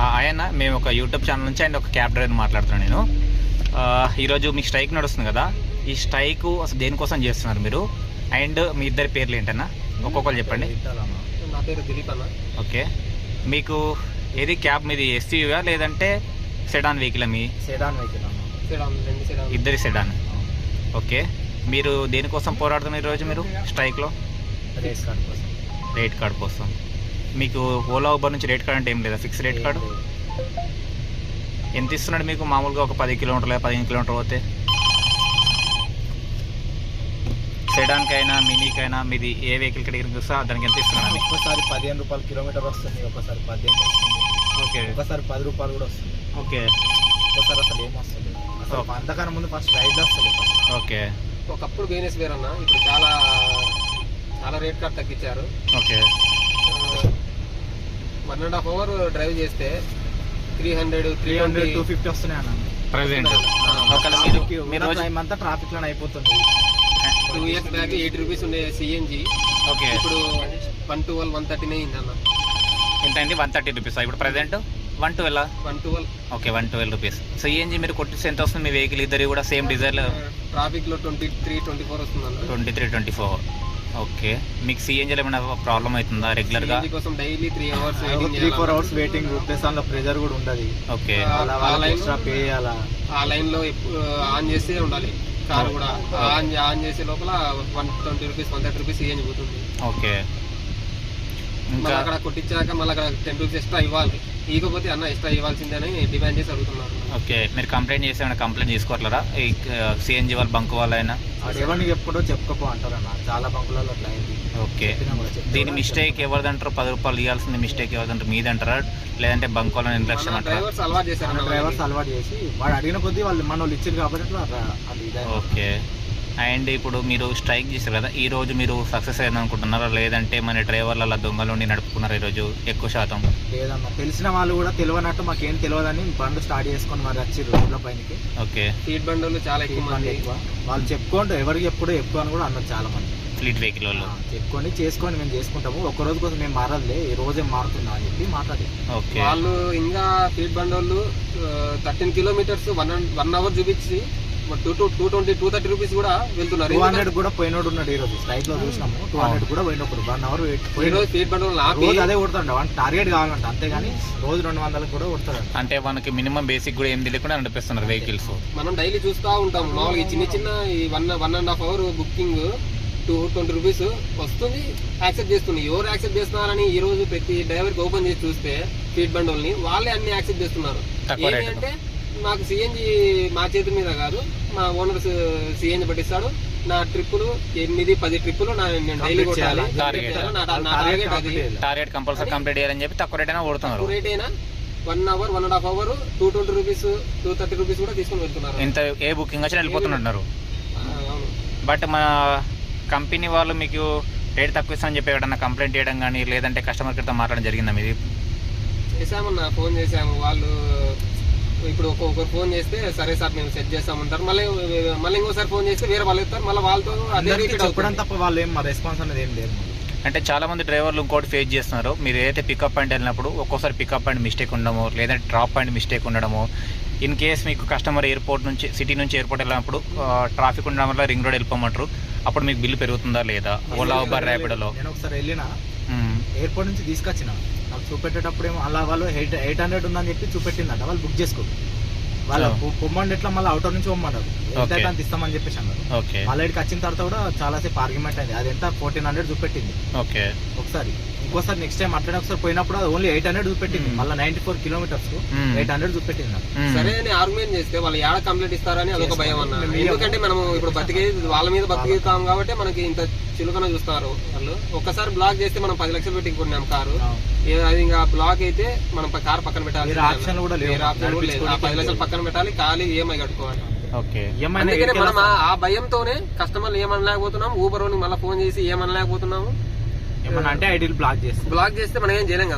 ఆయన మేము ఒక యూట్యూబ్ ఛానల్ నుంచి అండ్ ఒక క్యాబ్ డ్రైవర్ మాట్లాడుతున్నాను నేను. ఈరోజు మీ స్ట్రైక్ నడుస్తుంది కదా, ఈ స్ట్రైక్ అసలు దేనికోసం చేస్తున్నారు మీరు? అండ్ మీ ఇద్దరి పేర్లు ఏంటన్నా ఒక్కొక్కరు చెప్పండి. నా పేరు దిలీప్ అన్న. ఓకే, మీకు ఏది క్యాబ్ మీది ఎస్యూవా లేదంటే సెడాన్ వెహికల్? మీ సెడాన్ వెహికల్ ఇద్దరి సెడాన్. ఓకే, మీరు దేనికోసం పోరాడుతున్నారు ఈరోజు మీరు స్ట్రైక్లో? రేట్ కార్డ్ కోసం. మీకు ఓలా ఊబర్ నుంచి రేట్ కార్డ్ అంటే ఏం లేదా? ఫిక్స్ రేట్ కార్డు ఎంత ఇస్తున్నాడు మీకు మామూలుగా? ఒక 10 కిలోమీటర్లు 15 కిలోమీటర్లు పోతే సెడాన్కైనా మినీకైనా మీది ఏ వెహికల్ కేటగిరీకి చూస్తా దానికి ఎంత ఇస్తున్నాడు? ఒక్కసారి 15 రూపాయలు కిలోమీటర్ వస్తుంది, ఒకసారి 18 వస్తుంది, ఓకే, ఒకసారి 10 రూపాయలు కూడా వస్తుంది. ఓకే, ఒకసారి అసలు ఏం వస్తుంది, అసలు అంతకన్నా ముందు ఫస్ట్ రైడ్ వస్తుంది. ఓకే, ఒకప్పుడు బిజినెస్ వేరన్నా, ఇప్పుడు చాలా చాలా రేట్ కార్డ్ తగ్గించారు. ఓకే, 1.5 అవర్ డ్రైవ్ చేస్తే 300, 250 వస్తున్నాయి అన్న ప్రెసెంట్. టైం అంతా ట్రాఫిక్ లో అయిపోతుంది. 2 ఇయర్స్ బ్యాక్ 80 రూపీస్ ఉండే సిఎన్జి ఓకే, ఇప్పుడు 112, 139 అయింది అన్న. ఎంత అయింది? 130 రూపీస్ ఇప్పుడు ప్రెసెంట్. 112. Okay, 112 rupees. సిఎన్జి మీరు కొట్టిస్తే ఎంత వస్తుంది మీ వెహికల్? ఇద్దరు కూడా సేమ్ డిజైర్ ట్రాఫిక్ లో 23, 24 వస్తుంది అన్న. 23, 24. ఓకే, మీకు సిఎన్జిలో ఏమైనా ప్రాబ్లం అవుతుందా రెగ్యులర్గా? కోసం daily 3 hours 3-4 hours waiting, plus అందులో ప్రెజర్ కూడా ఉండదు. ఓకే, పే చేయాలా? ఆ లైన్ లో ఆన్ చేస్తే ఉండాలి కారు కూడా. ఆన్ చేసే లోపల 120 రూపీస్ 130 రూపీస్ సిఎన్జి పోతుంది. ఓకే, ఇంకా అక్కడ కొట్టించాక మళ్ళీ అక్కడ 10 రూపీస్ ఎక్స్ట్రా ఇవ్వాలి. ఇకపోతే అన్న ఎక్స్ట్రా ఇవ్వాల్సిందని డిమాండ్ చేసి అడుగుతున్నారు. ఓకే, మీరు కంప్లైంట్ చేసి ఏమైనా కంప్లైంట్ చేసుకోవట్లేరా ఈ సిఎన్జి వాళ్ళు బంక్ వాళ్ళైనా? ఎవరికి ఎప్పుడో చెప్పుకోపో అంటారన్న, చాలా బంకులలో అట్లా అయింది. ఓకే, దీని మిస్టేక్ ఎవరిదంటారు? 10 రూపాయలు ఇవ్వాల్సింది మిస్టేక్ ఎవరిదంటారు? మీదంటారా లేదంటే బంక్ వాళ్ళని నిర్లక్ష్యం అంటారా? డ్రైవర్స్ అలవాటు చేశారు, డ్రైవర్స్ అలవాటు చేసి వాడు అడిగిన కొద్దీ వాళ్ళు మన వాళ్ళు ఇచ్చారు కాబట్టి. ఓకే, అండ్ ఇప్పుడు మీరు స్ట్రైక్ చేశారు కదా, ఈ రోజు మీరు సక్సెస్ అయ్యారు అనుకుంటున్నారా లేదంటే మన డ్రైవర్లు అలా దొంగలు నడుపుకున్నారు ఈరోజు ఎక్కువ శాతం? లేదమ్మా, తెలిసిన వాళ్ళు కూడా తెలియనట్టు మాకేం తెలియదని బండ్లు స్టార్ట్ చేసుకొని మరి వచ్చారు రోడ్ల పైనకి. ఓకే, స్పీడ్ బండ్లు చాలా ఎక్కువ మంది వాళ్ళు చెప్పుకోండి, ఎవరికి ఎప్పుడు ఎక్కువ అని కూడా అన్నారు చాలా మంది. ఫ్లీట్ వెహికల్ వాళ్ళు చేసుకొని మేము చేసుకుంటాము, ఒక్క రోజు కోసం మేము మారదులే, ఈ రోజే మారుతున్నాం అని చెప్పి మాట్లాడి. ఓకే, వాళ్ళు ఇంకా స్పీడ్ బండ్లు 13 కిలోమీటర్స్ 1 అవర్ చూపించి 220, 230 రూపీస్ కూడా వెళ్తున్నారు. 200 కూడా పోయినోడు ఉన్నాడు ఈ రోజు స్ట్రైక్ లో చూసినాము. 200 కూడా పోయినప్పుడు 1 అవర్ స్పీడ్ బండ్లు అదే కొడతాడు, టార్గెట్ కావాలంట, అంతేగాని రోజు 200 కూడా కొడతాడు. అంటే మనకి మినిమం బేసిక్ కూడా ఏం తెలియకుండా నడిపిస్తున్నారు వెహికల్స్. మనం డైలీ చూస్తూ ఉంటాం మామూలుగా చిన్న 1.5 అవర్ బుకింగ్ 220 రూపీస్ వస్తుంది, యాక్సెప్ట్ చేస్తుంది. ఎవరు యాక్సెప్ట్ చేస్తున్నారని ఈ రోజు ప్రతి డ్రైవర్కి ఓపెన్ చేసి చూస్తే స్పీడ్ బండ్లని వాళ్ళే అన్ని యాక్సెప్ట్ చేస్తున్నారు. ఏంటంటే నాకు సిఎన్జి మా చేతి మీద కాదు, మా ఓనర్ సిఎన్జి పట్టిస్తాడు. నా ట్రిప్పులు 8-10 ట్రిప్పులు నేను డైలీ కొట్టాలి. టార్గెట్ కంపల్సరీ కంప్లీట్ చేయాలని చెప్పి తక్కువ రేట్ అయినా కొడుతున్నారు. రేట్ అయినా 1 అవర్ 1.5 అవర్ 220 రూపీస్ 230 రూపీస్ కూడా తీసుకొని వెళ్తున్నారు. ఎంత ఏ బుకింగ్ వచ్చినా వెళ్ళిపోతున్నారు. బట్ మా కంపెనీ వాళ్ళు మీకు రేట్ తక్కువ ఇస్తామని చెప్పి ఎవడన్నా కంప్లైంట్ చేయడం కానీ లేదంటే కస్టమర్ కేర్తో మాట్లాడడం జరిగిందా? మీది చేసామన్నా, ఫోన్ చేసాము. వాళ్ళు ఇప్పుడు ఒక్కొక్కరు ఫోన్ చేస్తే సరే సార్ మేము సెట్ చేస్తామంటారు, మళ్ళీ ఇంకోసారి ఫోన్ చేస్తే వేరే వాళ్ళు ఇస్తారు, మళ్ళీ వాళ్ళతో అదే చెప్పడం తప్ప వాళ్ళు ఏం రెస్పాన్స్ అనేది ఏం లేదు. అంటే చాలా మంది డ్రైవర్లు ఇంకోటి ఫేస్ చేస్తున్నారు, మీరు ఏదైతే పికప్ పాయింట్ వెళ్ళినప్పుడు ఒక్కోసారి పికప్ పాయింట్ మిస్టేక్ ఉండడము లేదంటే డ్రాప్ పాయింట్ మిస్టేక్ ఉండడము. ఇన్ కేస్ మీకు కస్టమర్ ఎయిర్పోర్ట్ నుంచి సిటీ నుంచి ఎయిర్పోర్ట్ వెళ్ళినప్పుడు ట్రాఫిక్ ఉండడం వల్ల రింగ్ రోడ్ వెళ్ళిపోమంటారు, అప్పుడు మీకు బిల్లు పెరుగుతుందా లేదా? ఓలా ఊబర్ ర్యాపిడోలో నేను ఒకసారి వెళ్ళిన ఎయిర్పోర్ట్ నుంచి తీసుకొచ్చిన, నాకు చూపెట్టేటప్పుడు ఏమో అలా వాళ్ళు 800 ఉందని చెప్పి చూపెట్టిందంట. వాళ్ళు బుక్ చేసుకోరు, వాళ్ళు పొమ్మండి ఎట్లా మళ్ళీ అవుటర్ నుంచి పొమ్మన్నారు, ఎంత అంత ఇస్తామని చెప్పేసి అన్నారు. మళ్ళీ ఇక్కడికి వచ్చిన తర్వాత కూడా చాలాసేపు ఆర్గ్యుమెంట్ అయింది. అది ఎంత 1400 చూపెట్టింది ఒకసారి. ఇంకోసారి నెక్స్ట్ టైం అట్లనే ఒకసారి పోయినప్పుడు అది ఓన్లీ 800 చూపెట్టింది. మళ్ళీ 94 కిలోమీటర్స్ 800 చూపెట్టింది. సరే అని ఆర్గ్యుమెంట్ చేస్తే వాళ్ళు ఏడ కంప్లైంట్ ఇస్తారని అదొక భయం అన్న. ఎందుకంటే మనం ఇప్పుడు వాళ్ళ మీద బతికిస్తాం కాబట్టి మనకి ఇంత చిలుకన చూస్తారు వాళ్ళు. ఒక్కసారి బ్లాక్ చేస్తే మనం 10 లక్షలు పెట్టి కొన్నాం కారు, అది ఇంకా బ్లాక్ అయితే మనం కార్ పక్కన పెట్టాలి, 10 లక్షలు పక్కన పెట్టాలి, ఖాళీ ఈఎంఐ కట్టుకోవాలి. అందుకనే మనం ఆ భయంతోనే కస్టమర్లు ఏమనలేకపోతున్నాం, ఊబర్ వాళ్ళకి మళ్ళీ ఫోన్ చేసి ఏమనలేకపోతున్నాము. అంటే ఐడీలు బ్లాక్ చేస్తే మనం ఏం చేయలేం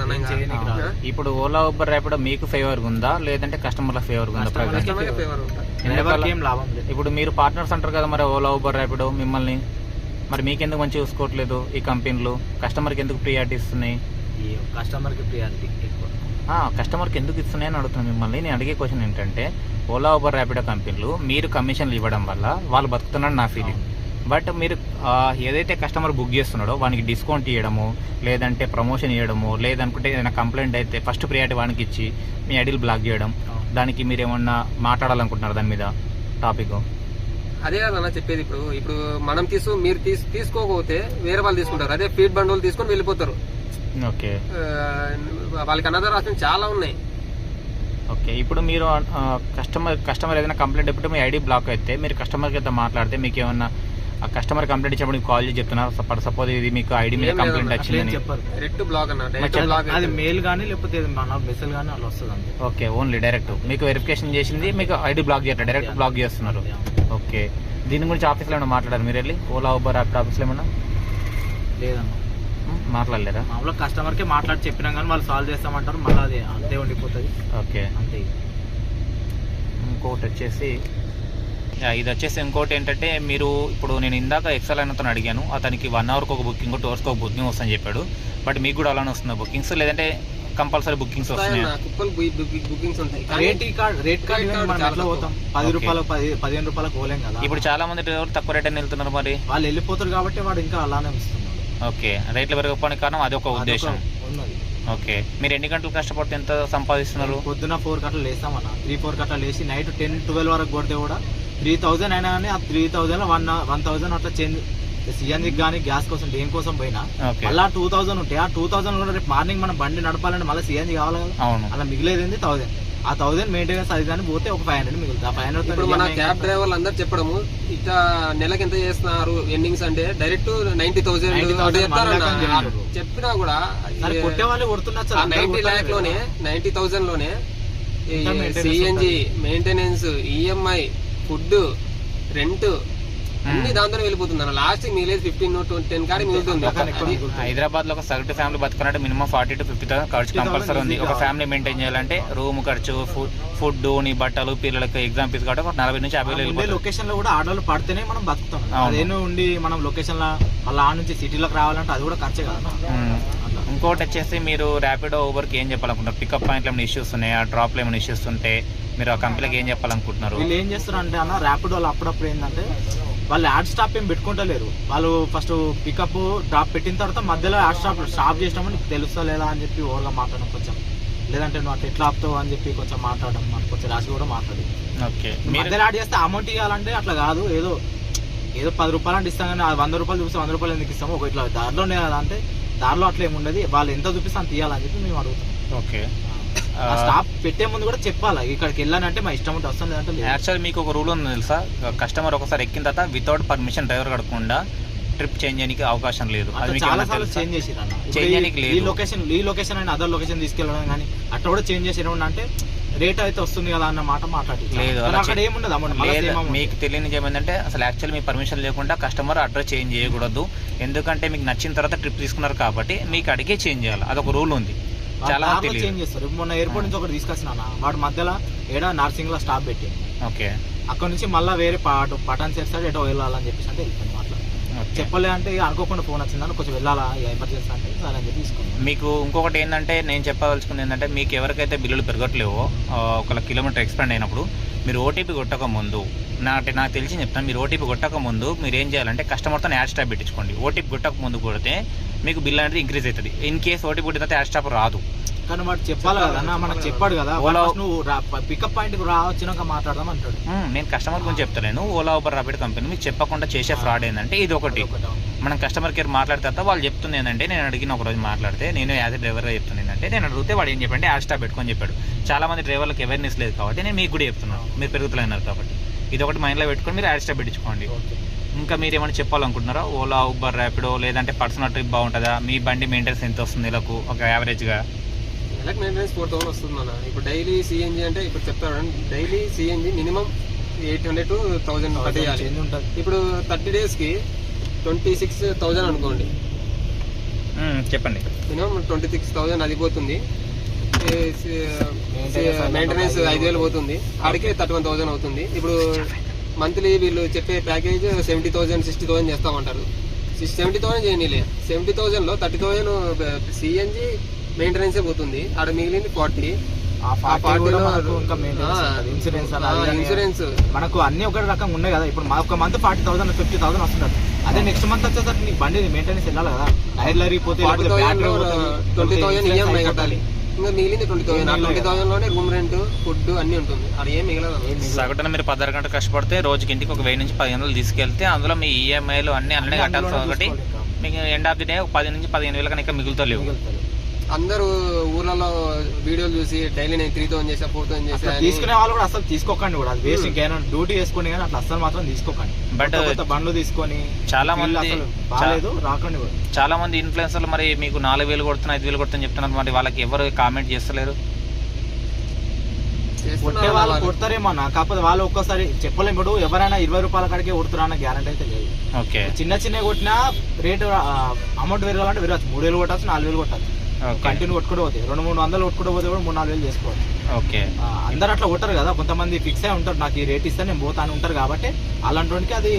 కదా. ఇప్పుడు ఓలా ఊబర్ ర్యాపిడో మీకు ఫేవర్ ఉందా లేదంటే కస్టమర్ల ఫేవర్ ఉందా? ఇప్పుడు మీరు పార్ట్నర్స్ అంటారు కదా, మరి ఓలా ఊబర్ ర్యాపిడో మిమ్మల్ని మరి మీకెందుకు మంచిగా చూసుకోవట్లేదు ఈ కంపెనీలు? కస్టమర్కి ఎందుకు ప్రియారిటీ ఇస్తున్నాయి? కస్టమర్కి ప్రియారిటీ ఎక్కువ. కస్టమర్కి ఎందుకు ఇస్తున్నాయని అడుగుతున్నాను మిమ్మల్ని. నేను అడిగే క్వశ్చన్ ఏంటంటే, ఓలా ఊబర్ ర్యాపిడో కంపెనీలు మీరు కమిషన్లు ఇవ్వడం వల్ల వాళ్ళు బతుకుతున్నారని నా ఫీలింగ్. బట్ మీరు ఏదైతే కస్టమర్ బుక్ చేస్తున్నాడో వానికి డిస్కౌంట్ ఇవ్వడము, లేదంటే ప్రమోషన్ ఇవ్వడము, లేదనుకుంటే ఏదైనా కంప్లైంట్ అయితే ఫస్ట్ ప్రియారిటీ వానికి ఇచ్చి మీ ఐడీలు బ్లాక్ చేయడం, దానికి మీరు ఏమన్నా మాట్లాడాలనుకుంటున్నారు దాని మీద టాపిక్? అదే కదన్నా చెప్పేది. ఇప్పుడు మనం మీరు తీసుకోకపోతే వేరే వాళ్ళు తీసుకుంటారు. అదే ఫీడ్ బండ్ తీసుకొని వెళ్ళిపోతారు. ఓకే, వాళ్ళకి అనదర్ ఆప్షన్ చాలా ఉన్నాయి. ఓకే. ఇప్పుడు మీరు కస్టమర్ ఏదైనా కంప్లైంట్ ఇప్పుడే మీ ఐడి బ్లాక్ అయితే మీరు కస్టమర్కి అయితే మాట్లాడితే మీకు ఏమన్నా ఆ కస్టమర్ కంప్లైంట్ ఇచ్చినప్పుడు కాల్ చేసి చెప్తున్నారు సపోజ్ ఇది మీకు ఐడి మీద కంప్లైంట్ వచ్చిందని చెప్పారు. డైరెక్ట్ బ్లాక్ అన్న, డైరెక్ట్ బ్లాక్. అది మెయిల్ గానీ లేకపోతే మన మెసేజ్ గానీ అలా వస్తుంది అంతే. ఓకే, ఓన్లీ డైరెక్ట్ మీకు వెరిఫికేషన్ చేసింది మీకు ఐడి బ్లాక్ చేయట్లేదు, డైరెక్ట్ బ్లాక్ చేస్తున్నారు. ఓకే, దీని గురించి ఆఫీస్లో ఏమైనా మాట్లాడారు మీరు వెళ్ళి? ఓలా ఊబర్ ర్యాపిడో ఆఫీస్లో ఏమన్నా? లేదన్న, మాట్లాడలేదా? మామూలుగా కస్టమర్కే మాట్లాడి చెప్పినాం కానీ వాళ్ళు సాల్వ్ చేస్తామంటారు, మళ్ళీ అది అంతే ఉండిపోతుంది. ఓకే, అంతే. ఇంకోటి వచ్చేసి ఇంకోటి ఏంటంటే, మీరు ఇప్పుడు నేను ఇందాక ఎక్సెల్ అయినతో అడిగాను, అతనికి 1 అవర్కి ఒక బుకింగ్ 2 అవర్స్కి ఒక బుకింగ్ వస్తుందని చెప్పాడు. బట్ మీకు కూడా అలానే వస్తుంది బుకింగ్స్, లేదంటే కంపల్సరీ బుకింగ్స్ వస్తున్నాయి? బుకింగ్స్ ఉంటాయి. రేట్ కార్డ్ మనం ఎట్లా పోతాం? 10 రూపాయలు 15 రూపాయలకు పోలేం కదా. ఇప్పుడు చాలా మంది డ్రైవర్లు తక్కువ రేట్ అని వెళ్తున్నారు, మరి వాళ్ళు వెళ్ళిపోతారు కాబట్టి వాడు ఇంకా అలానే ఇస్తున్నాడు. ఓకే, రేట్లు పెరగకపోవడానికి కారణం అది ఒక ఉద్దేశం ఉన్నది. ఓకే, మీరు ఎన్ని గంటలు కష్టపడితే ఎంత సంపాదిస్తున్నారు? పొద్దున 4 గంటలు లేస్తామన్న, 3-4 గంటలు లేచి నైట్ 10-12 వరకు కొడితే కూడా 3000 అయినా కానీ ఆ 3000 1,000 అట్లా చేంజ్. సిఎన్జి కానీ గ్యాస్ కోసం దేనికోసం పోయినా అలా 2000 ఉంటాయి. ఆ 2000 కూడా రేపు మార్నింగ్ మనం బండి నడపాలంటే మళ్ళీ సిఎన్జి కావాలి కదా. అలా మిగిలేదు 1000. ఆ 1000 మెయింటెనెన్స్ అది కానీ పోతే ఒక 500 మిగులుతుంది. ఆ 500 ఇప్పుడు మన క్యాబ్ డ్రైవర్లు అందరు చెప్పడము ఇట్లా నెలకి ఎంత చేస్తున్నారు ఎర్నింగ్స్ అంటే డైరెక్ట్ 90,000 చెప్పినా కూడా కొట్టే వాళ్ళు కొడుతున్నారు. 90 lakh లోనే 90,000 లోనే CNG, maintenance, EMI, food, rent అన్ని దాంతో వెళ్ళిపోతున్నారు. లాస్ట్ మిగిలేదు 15-10 కాడి మిగులుతుంది. హైదరాబాద్ లో ఒక సగటు ఫ్యామిలీ బతకాలంటే మినిమం 40,000 to 50,000 ఖర్చు కంపల్సరీ ఉంది. ఒక ఫ్యామిలీ మెయింటైన్ చేయాలంటే రూమ్ ఖర్చు, ఫుడ్, నీ బట్టలు, పిల్లలకి ఎగ్జామ్ ఫీజు కాబట్టి 40,000 నుంచి 50,000. లొకేషన్ లో కూడా ఆర్డర్లు పడితేనే మనం బతుకుతాం. అదేనో ఉండి మనం లొకేషన్ లో మళ్ళీ ఆ నుంచి సిటీలోకి రావాలంటే అది కూడా ఖర్చే కదా. ఇంకోటి వచ్చేసి మీరు ర్యాపిడో ఊబర్కి ఏం చెప్పాలనుకుంటారు? పికప్ పాయింట్లో ఏమైనా ఇష్యూస్ ఉన్నాయా? డ్రాప్లో ఏమైనా ఇష్యూస్ ఉంటే మీరు ఆ కంపెనీకి ఏం చెప్పాలనుకుంటున్నారు? వీళ్ళు ఏం చేస్తారు అంటే అన్న, ర్యాపిడో వాళ్ళు అప్పుడప్పుడు ఏంటంటే వాళ్ళు యాడ్ స్టాప్ ఏం పెట్టుకుంటలేరు. వాళ్ళు ఫస్ట్ పికప్ డ్రాప్ పెట్టిన తర్వాత మధ్యలో యాడ్ స్టాప్ చేసినామని నీకు తెలుస్తా లేదా అని చెప్పి ఓవర్గా మాట్లాడడం కొంచెం, లేదంటే నువ్వు అట్లా ఎట్లా ఆపుతావు అని చెప్పి కొంచెం మాట్లాడడం, మనకు కొంచెం రాసి కూడా మాట్లాడి. ఓకే, మధ్యలో యాడ్ చేస్తే అమౌంట్ ఇవ్వాలంటే అట్లా కాదు, ఏదో 10 రూపాయలు అంటే ఇస్తాం కానీ 100 రూపాయలు చూపిస్తే 100 రూపాయలు ఎందుకు ఇస్తాము? ఒక ఇట్లా దారిలోనే కదా అంటే దారిలో అట్లా ఏముండదు, వాళ్ళు ఎంత చూపిస్తే అంత ఇవ్వాలని చెప్పి మేము అడుగుతాం. ఓకే, స్టాప్ పెట్టే ముందు కూడా చెప్పాలా, ఇక్కడికి వెళ్ళానంటే మా ఇష్టం ఉంటే వస్తాను లేదంటే. యాక్చువల్ మీకు ఒక రూల్ ఉంది తెలుసా? కస్టమర్ ఒకసారి ఎక్కిన తర్వాత వితౌట్ పర్మిషన్ డ్రైవర్ కడకుండా ట్రిప్ చేంజ్ చేయడానికి అవకాశం లేదు. చాలా సార్లు చేంజ్ చేసిరన్న, ఈ లొకేషన్ అయినా అదర్ లొకేషన్ తీసుకెళ్ళడం కానీ అట్లా కూడా చేంజ్ చేసేయడం అంటే రేట్ అయితే వస్తుంది కదా అన్న మాట మాట్లాడి లేదు. అక్కడ ఏముండదు అమౌంట్. మీకు తెలియని ఏమైందంటే అసలు యాక్చువల్ మీ పర్మిషన్ లేకుండా కస్టమర్ అడ్రస్ చేంజ్ చేయకూడదు. ఎందుకంటే మీకు నచ్చిన తర్వాత ట్రిప్ తీసుకున్నారు కాబట్టి మీకు అడిగే చేంజ్ చేయాలి, అదొక రూల్ ఉంది. చాలా చేంజ్ చేస్తారు. మొన్న ఎయిర్పోర్ట్ నుంచి ఒకటి తీసుకొచ్చిన వాడు మధ్యలో ఏడా నర్సింగ్ లో స్టాప్ పెట్టి, ఓకే, అక్కడ నుంచి మళ్ళీ వేరే పటాన్ చేస్తాడు ఎటో వెళ్ళాలని చెప్పేసి అంటే వెళ్ళిపోయింది. అట్లా చెప్పలే అంటే అనుకోకుండా ఫోన్ వచ్చిందని కొంచెం వెళ్ళాలా ఎమర్జెన్సీ అంటే సరే అని చెప్పి తీసుకున్నాను. మీకు ఇంకొకటి ఏంటంటే నేను చెప్పదలుచుకుంది ఏంటంటే, మీకు ఎవరికైతే బిల్లులు పెరగట్లేవో 1 కిలోమీటర్ ఎక్స్పెండ్ అయినప్పుడు మీరు ఓటీపీ కొట్టక ముందు, నాకు తెలిసి చెప్తాను, మీరు ఓటీపీ కొట్టక ముందు మీరు ఏం చేయాలంటే కస్టమర్తో యాడ్ స్టాప్ పెట్టించుకోండి. ఓటీపీ కొట్టక ముందు కొడితే మీకు బిల్ అనేది ఇంక్రీజ్ అవుతుంది. ఇన్ కేసు ఓటీపీ కొట్టిన తర్వాత యాడ్ స్టాప్ రాదు. కానీ వాడు చెప్పాలి కదా అన్న, మనకు చెప్పాడు కదా నువ్వు పికప్ పాయింట్ వచ్చినాక మాట్లాడదాం అంటాడు. నేను కస్టమర్ గురించి చెప్తాను. ఓలా ఊబర్ ర్యాపిడో కంపెనీ మీకు చెప్పకుండా చేసే ఫ్రాడ్ ఏంటంటే ఇది ఒకటి. మనం కస్టమర్ కేర్ మాట్లాడిన తర్వాత వాళ్ళు చెప్తుంది ఏంటంటే, నేను అడిగిన ఒక రోజు మాట్లాడితే నేను యాజ్ ఎ డ్రైవర్గా చెప్తుంది ఏంటంటే, నేను అడిగితే వాడు ఏం చెప్పంటే యాడ్ స్టాప్ పెట్టుకొని చెప్పాడు. చాలా మంది డ్రైవర్లకు అవేర్నెస్ లేదు కాబట్టి నేను మీకు కూడా చెప్తున్నాను, మీరు పెరుగుతున్నారు కాబట్టి ఇది ఒకటి మైండ్లో పెట్టుకొని మీరు యాడ్ స్టాప్ పెట్టించుకోండి. ఇంకా మీరు ఏమైనా చెప్పాలనుకుంటున్నారా? ఓలా ఊబర్ ర్యాపిడో లేదంటే పర్సనల్ ట్రిప్ బాగుంటుందా? మీ బండి మెయింటెనెన్స్ ఎంత వస్తుంది నెలకు ఒక యావరేజ్గా? నెలకు మెయింటెనెన్స్ 4,000 వస్తుంది మన. ఇప్పుడు డైలీ సిఎన్జి అంటే ఇప్పుడు చెప్తాను, డైలీ సిఎన్జి మినిమం 800 to 1,000 కట్టేయాలి. ఇప్పుడు 30 daysకి 26,000 అనుకోండి, చెప్పండి. మినిమం 26,000 అది పోతుంది. మెయింటెనెన్స్ 5,000 పోతుంది, ఆడికే 31,000 అవుతుంది. ఇప్పుడు మంత్లీ వీళ్ళు చెప్పే ప్యాకేజ్ 70,000 60,000 చేస్తామంటారు. 70,000 చేయనీలే. 70,000లో 30,000 సిఎన్జి మెయింటెనెన్స్ పోతుంది, ఆడ మిగిలింది 40. ఆ 40 కూడా మనకు ఇంకా మెయింటెనెన్స్ ఉంటుంది, ఇన్సూరెన్స్ ఇన్సూరెన్స్ మనకు అన్ని ఒక రకంగా ఉన్నాయి కదా. ఇప్పుడు ఒక మంత్ 40,000 50,000 వస్తున్నారు. అదే నెక్స్ట్ మంత్ వచ్చేసరికి నీకు బండి మెయింటెనెన్స్ వెళ్ళాలి కదా, టైర్లు అరిగిపోతే 20,000 ఈఎంఐ కట్టాలి, ఇంకా మిగిలింది 20,000. ఆ 20,000 లోనే రూమ్ రెంట్ ఫుడ్ అన్ని ఉంటుంది, అది ఏం మిగలదు. సగటున మీరు 16 గంటలు కష్టపడితే రోజుకి ఇంటికి ఒక 1000 నుంచి 1500 తీసుకెళ్తే అందులో మీ ఈఎంఐలు అన్ని అన్నీ కట్టాల్సి ఒకటి మీకు ఎండ్ ఆఫ్ ది డే ఒక 10 నుంచి 15,000 కనుక మిగులుతలేవు. అందరూ ఊర్లలో వీడియోలు చూసి డైలీ నేను 3,000 చేసా 4,000 చేసా తీసుకునే వాళ్ళు కూడా అసలు తీసుకోకండి కూడా, అది వేస్ట్. ఇంకేమైనా డ్యూటీ చేసుకుని కానీ అట్లా అసలు మాత్రం తీసుకోకండి. బట్ బండ్లు తీసుకొని చాలా మంది బాగాలేదు రాకండి కూడా. చాలా మంది ఇన్ఫ్లుయెన్సర్లు మరి మీకు 4,000 కొడుతున్నా 5,000 కొడుతున్నా చెప్తున్నారు, మరి వాళ్ళకి ఎవరు కామెంట్ చేస్తలేరు. కొట్టే వాళ్ళు కొడతారేమో అన్న, కాకపోతే వాళ్ళు ఒక్కసారి చెప్పలేము. ఇప్పుడు ఎవరైనా 20 రూపాయల కాడికే కొడుతున్నా అన్న గ్యారంటీ అయితే లేదు. ఓకే, చిన్న కొట్టినా రేటు అమౌంట్ పెరగాలంటే పెరగచ్చు, 3,000 కొట్టచ్చు 4,000 కొట్టచ్చు, కంటిన్యూ కొట్టుకుంటూ పోతే 200-300 కొట్టుకుంటూ పోతే కూడా 3-4,000 చేసుకోవచ్చు. ఓకే, అందరు అట్లా కొట్టారు కదా, కొంతమంది ఫిక్స్ అయి ఉంటారు, నాకు ఈ రేట్ ఇస్తే నేను పోతాను ఉంటారు కాబట్టి అలాంటి అది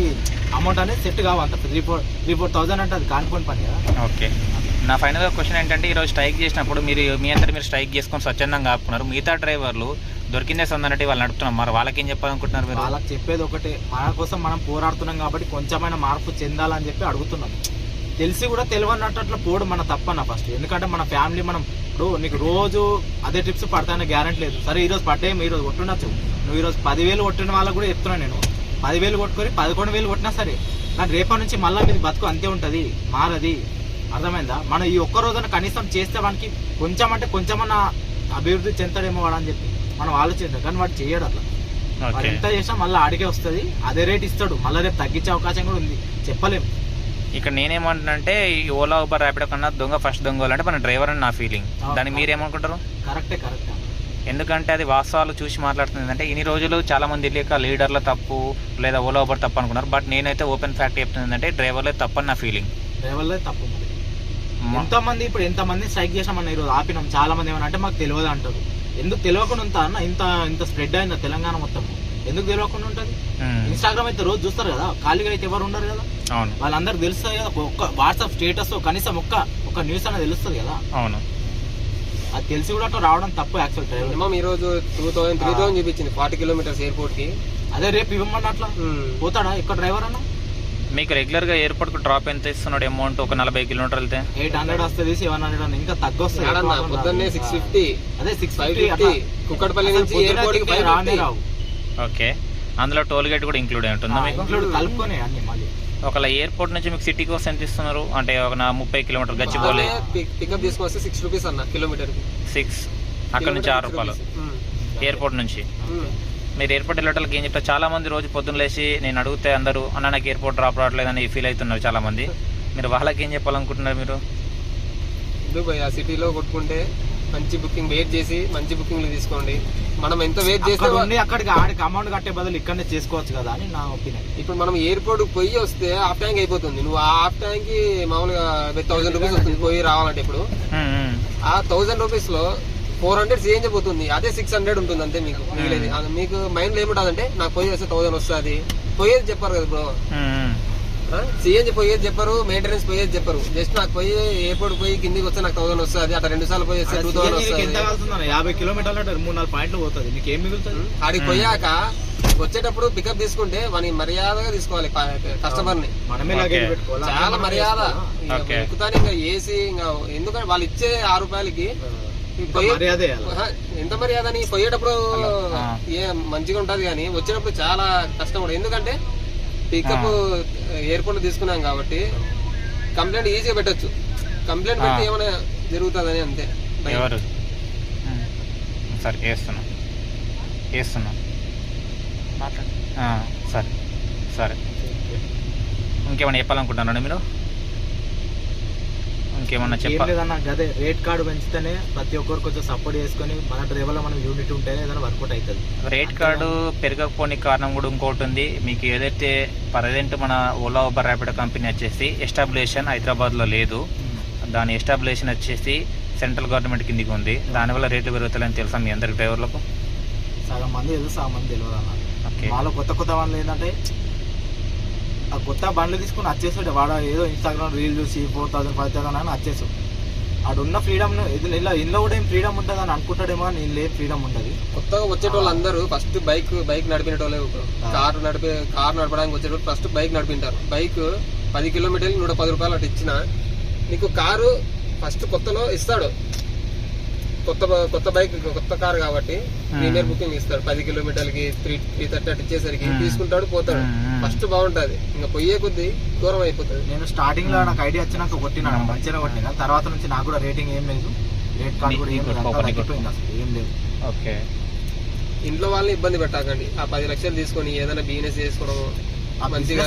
అమౌంట్ అనేది సెట్ కావంత 3,000-4,000 అంటే అది కానిపోయిన పని కదా. ఓకే, నా ఫైనల్ క్వశ్చన్ ఏంటంటే ఈరోజు స్ట్రైక్ చేసినప్పుడు మీరు మీ అందరూ మీరు స్ట్రైక్ చేసుకొని స్వచ్ఛందంగా ఆపుకున్నారు, మిగతా డ్రైవర్లు దొరికిందే సందన్నట్టు వాళ్ళు నడుపుతున్నారు, మరి వాళ్ళకి ఏం చెప్పాలనుకుంటున్నారు మీరు? వాళ్ళకి చెప్పేది ఒకటే, మన కోసం మనం పోరాడుతున్నాం కాబట్టి కొంచెమైనా మార్పు చెందాలని చెప్పి అడుగుతున్నాం. తెలిసి కూడా తెలియనట్టు పోవడం మన తప్పన్న ఫస్ట్. ఎందుకంటే మన ఫ్యామిలీ మనం ఇప్పుడు నీకు రోజు అదే ట్రిప్స్ పడతాయని గ్యారెంటీ లేదు. సరే ఈరోజు పడ్డాయి, ఈరోజు కొట్టుండొచ్చు, నువ్వు ఈరోజు 10,000 కొట్టిన వాళ్ళకు కూడా చెప్తున్నాను నేను, 10,000 కొట్టుకొని 11,000 కొట్టినా సరే కానీ రేపటి నుంచి మళ్ళీ మీది బతుకు అంతే ఉంటుంది, మారది. అర్థమైందా? మనం ఈ ఒక్క రోజున కనీసం చేస్తే వానికి కొంచెం అంటే కొంచెమన్నా అభివృద్ధి చెందుతాడేమో వాడు అని చెప్పి మనం ఆలోచిద్దాం, కానీ వాడు చేయడు అట్లా. వాడు ఎంత చేసినా మళ్ళీ ఆడికే వస్తుంది, అదే రేట్ ఇస్తాడు, మళ్ళీ రేపు తగ్గించే అవకాశం కూడా ఉంది, చెప్పలేము. ఇక్కడ నేనేమంటున్నానంటే ఈ ఓలా ఊబర్ ర్యాపిడో కన్నా ఫస్ట్ దొంగ అంటే మన డ్రైవర్ అని నా ఫీలింగ్. దాన్ని మీరేమనుకుంటారు? కరెక్టే. ఎందుకంటే అది వాస్తవాలు చూసి మాట్లాడుతుంది. అంటే ఇన్ని రోజులు చాలా మంది తెలియక లీడర్ల తప్పు లేదా ఓలా ఊబర్ తప్పు అనుకున్నారు, బట్ నేనైతే ఓపెన్ ఫ్యాక్ట్ చెప్తుంది అంటే డ్రైవర్లే తప్పు అని నా ఫీలింగ్. డ్రైవర్లే తప్పు. ఎంతమంది ఇప్పుడు ఎంతమంది స్ట్రైక్ చేసామన్న ఈరోజు ఆపినాం, చాలా మంది ఏమన్నా అంటే మాకు తెలియదు అంటారు. ఎందుకు తెలియకుండా ఉంటా అన్న? ఇంత స్ప్రెడ్ అయిందా తెలంగాణ మొత్తం, ఎందుకు తెలియకుండా ఉంటుంది? ఇన్స్టాగ్రామ్ అయితే రోజు చూస్తారు కదా, ఖాళీగా అయితే ఎవరు ఉండరు కదా. అవును, వాళ్ళందరికి తెలుస్తుంది కదా, ఒక్క వాట్సాప్ స్టేటస్ కనీసం ఒక్క న్యూస్ అనేది తెలుస్తుంది కదా. అవును, అది తెలిసి కూడా అట్లా రావడం తప్పు. యాక్చువల్ డ్రైవర్ ఈ రోజు 2,000-3,000 చూపించింది 40 కిలోమీటర్స్ ఎయిర్పోర్ట్ కి. అదే రేపు ఇవ్వమని అట్లా పోతాడా ఇక్కడ డ్రైవర్ అన్న? మీకు రెగ్యులర్ గా ఎయిర్పోర్ట్ కు డ్రాప్ ఎంత ఇస్తున్నాడు అమౌంట్? ఒక 40 కిలోమీటర్లు వెళ్తే 800 వస్తుంది, 700 అని ఇంకా తగ్గొస్తుంది. పొద్దున్నే 650, అదే 650 కుక్కడపల్లి నుంచి ఎయిర్పోర్ట్ కి 550 రావు. ఓకే, అందులో టోల్ గేట్ కూడా ఇంక్లూడ్ అయి ఉంటుందా మీకు? కలుపుకొని అన్ని మళ్ళీ. ఒకవేళ ఎయిర్పోర్ట్ నుంచి మీకు సిటీ కోసం ఎంత ఇస్తున్నారు? అంటే ఒక 30 కిలోమీటర్ గచ్చిబౌలి పికప్ తీసుకొస్తే 6 రూపీస్ అన్న కిలోమీటర్ కి. 6 అక్కడ నుంచి 6 రూపాయలు ఎయిర్పోర్ట్ నుంచి. మీరు ఎయిర్పోర్ట్ వెళ్ళటానికి ఏం చెప్తారు? చాలా మంది రోజు పొద్దున్న లేచి నేను అడిగితే అందరూ అన్న నాకు ఎయిర్పోర్ట్ డ్రాప్ రావట్లేదని ఫీల్ అవుతున్నారు చాలా మంది. మీరు వాళ్ళకి ఏం చెప్పాలనుకుంటున్నారు మీరు? ఆ సిటీలో కొట్టుకుంటే మంచి బుకింగ్ వెయిట్ చేసి మంచి బుకింగ్లు తీసుకోండి. మనం ఎంత వెయిట్ చేస్తే అక్కడికి ఆడికి అమౌంట్ కట్టే బదులు ఇక్కడనే చేసుకోవచ్చు కదా అని నా ఒపీనియన్. ఇప్పుడు మనం ఎయిర్పోర్ట్ పోయి వస్తే హాఫ్ ట్యాంక్ అయిపోతుంది. నువ్వు ఆ హాఫ్ ట్యాంక్ కి మామూలుగా 1,000 రూపీస్ వస్తుంది పోయి రావాలంటే. ఇప్పుడు ఆ 1,000 రూపీస్ లో 400 సిఎన్జీ పోతుంది, అదే 600 ఉంటుంది అంతే. మీకు మిగిలేదు మీకు మైండ్ లో ఏముంటుందంటే నాకు పోయి వస్తే 1,000 వస్తుంది. పోయేది చెప్పారు కదా బ్రో, సిఎన్జీ పోయేది చెప్పరు, మెయింటెనెన్స్ పోయేది చెప్పరు. జస్ట్ నాకు పోయి ఎయిర్పోర్ట్ పోయి కిందికి వస్తే నాకు 1,000 వస్తుంది, అట్లా 2 సార్లు పోయి వస్తే 2,000 వస్తుంది. 50 కిలోమీటర్లు 3-4 పాయింట్లు పోతుంది, నీకు ఏం మిగులుతుంది? ఆడికి పోయాక వచ్చేటప్పుడు పికప్ తీసుకుంటే వాని మర్యాదగా తీసుకోవాలి కస్టమర్ ని. చాలా మర్యాద ఎక్కుతాను. ఇంకా ఏసీ ఇంకా ఎందుకంటే వాళ్ళు ఇచ్చే 6 రూపాయలకి ఎంత మర్యాద అని పోయేటప్పుడు మంచిగా ఉంటది, కానీ వచ్చేటప్పుడు చాలా కష్టం కూడా. ఎందుకంటే పికప్ ఎయిర్పోర్ట్ లో తీసుకున్నాం కాబట్టి కంప్లైంట్ ఈజీగా పెట్టచ్చు. కంప్లైంట్ పెట్టి ఏమైనా జరుగుతుందని అంతే. సరే వేస్తున్నా సరే సరే. ఇంకేమైనా చెప్పాలనుకుంటున్నారా మీరు? ఇంకేమన్నా చెప్పలేదన్నా అదే రేట్ కార్డు పెంచితేనే ప్రతి ఒక్కరు కొంచెం సపోర్ట్ చేసుకుని మన డ్రైవర్లో మనం యూనిట్ ఉంటేనే ఏదైనా వర్కౌట్ అవుతుంది. రేట్ కార్డు పెరగకపోనికి కారణం కూడా ఇంకోటి ఉంది. మీకు ఏదైతే ప్రజెంట్ మన ఓలా ఊబర్ ర్యాపిడో కంపెనీ వచ్చేసి ఎస్టాబ్లిషన్ హైదరాబాద్లో లేదు, దాని ఎస్టాబ్లిషన్ వచ్చేసి సెంట్రల్ గవర్నమెంట్ కిందికి ఉంది. దానివల్ల రేట్లు పెరుగుతాయని తెలుసా మీ అందరికి డ్రైవర్లకు? సగం మంది తెలుసు, సగం మంది తెలియదు అన్న. వాళ్ళు కొత్త వాళ్ళు ఏంటంటే ఆ కొత్త బండ్లు తీసుకుని వచ్చేసాడు వాడు, ఏదో ఇన్స్టాగ్రామ్ రీల్ చూసి 4,000 5,000 అని వచ్చేసాడు. ఆడున్న ఫ్రీడమ్ ఇంట్లో కూడా ఏం ఫ్రీడమ్ ఉంటుంది అని అనుకుంటాడేమో, నేను లేదు ఫ్రీడమ్ ఉంటుంది. కొత్తగా వచ్చేటోళ్ళు అందరూ ఫస్ట్ బైక్ నడిపినటోళ్ళే. కార్ నడపడానికి వచ్చేటప్పుడు ఫస్ట్ బైక్ నడిపింటారు. బైక్ 10 కిలోమీటర్లు 110 రూపాయలు అటు ఇచ్చినా నీకు కారు ఫస్ట్ కొత్తలో ఇస్తాడు. కొత్త బైక్ కొత్త కార్ కాబట్టి ప్రీమియర్ బుకింగ్ ఇస్తాడు. 10 కిలోమీటర్లకి 330 అటు ఇచ్చేసరికి తీసుకుంటాడు, పోతాడు. ఫస్ట్ బాగుంటది, ఇంకా పోయే కొద్ది దూరం అయిపోతుంది. నేను స్టార్టింగ్ లో నాకు ఐడియా వచ్చినాక కొట్టినాను, మంచిగా కొట్టినా. తర్వాత నుంచి నాకు కూడా రేటింగ్ ఏం లేదు, రేట్ కార్డ్ కూడా ఏం లేదు, అంతా తగ్గిపోయింది, అసలు ఏం లేదు. ఓకే, ఇంట్లో వాళ్ళని ఇబ్బంది పెట్టకండి. ఆ 10 లక్షలు తీసుకొని ఏదైనా బిజినెస్ చేసుకోవడం మంచిగా.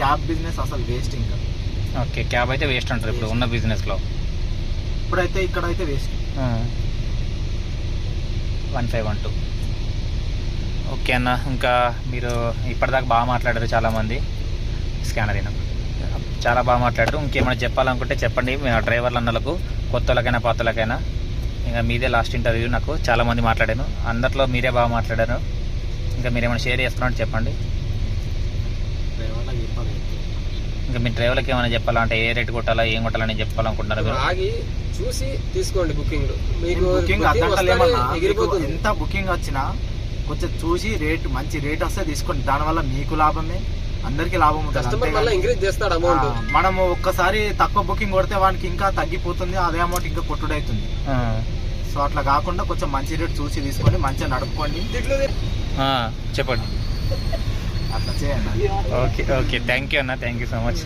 క్యాబ్ బిజినెస్ అసలు వేస్ట్. ఇంకా ఓకే, క్యాబ్ అయితే వేస్ట్ అంటారు ఇప్పుడు ఉన్న బిజినెస్ లో. ఇప్పుడైతే ఇక్కడైతే వేస్ట్. 1512. ఓకే అన్న, ఇంకా మీరు ఇప్పటిదాకా బాగా మాట్లాడారు, చాలామంది స్కానర్ అయినా చాలా బాగా మాట్లాడారు. ఇంకేమైనా చెప్పాలనుకుంటే చెప్పండి మీ డ్రైవర్ల అన్నలకు, కొత్తలకైనా పాతలకైనా. ఇంకా మీదే లాస్ట్ ఇంటర్వ్యూ, నాకు చాలామంది మాట్లాడాను, అందరిలో మీరే బాగా మాట్లాడారు. ఇంకా మీరు ఏమైనా షేర్ చేస్తున్నారంటే చెప్పండి. ఇంకా మీ డ్రైవర్లకి ఏమైనా చెప్పాలంటే ఏ రేట్ కొట్టాలా, ఏం కొట్టాలని చెప్పాలనుకుంటున్నారు మీరు? ఆగి చూసి తీసుకోండి బుకింగ్. మీకు ఎంత బుకింగ్ వచ్చినా కొంచెం చూసి రేట్, మంచి రేట్ వస్తే తీసుకోండి. దానివల్ల మీకు లాభమే, అందరికి లాభం ఉంటుంది. ఇంక్రీజ్ చేస్తాడు అమౌంట్. మనము ఒక్కసారి తక్కువ బుకింగ్ కొడితే వానికి ఇంకా తగ్గిపోతుంది, అదే అమౌంట్ ఇంకా కొట్టుడవుతుంది. సో అట్లా కాకుండా కొంచెం మంచి రేట్ చూసి తీసుకోండి, మంచిగా నడుపుకోండి. చెప్పండి. అట్లా చేయండి. ఓకే, థ్యాంక్ యూ అన్న, థ్యాంక్ యూ సో మచ్.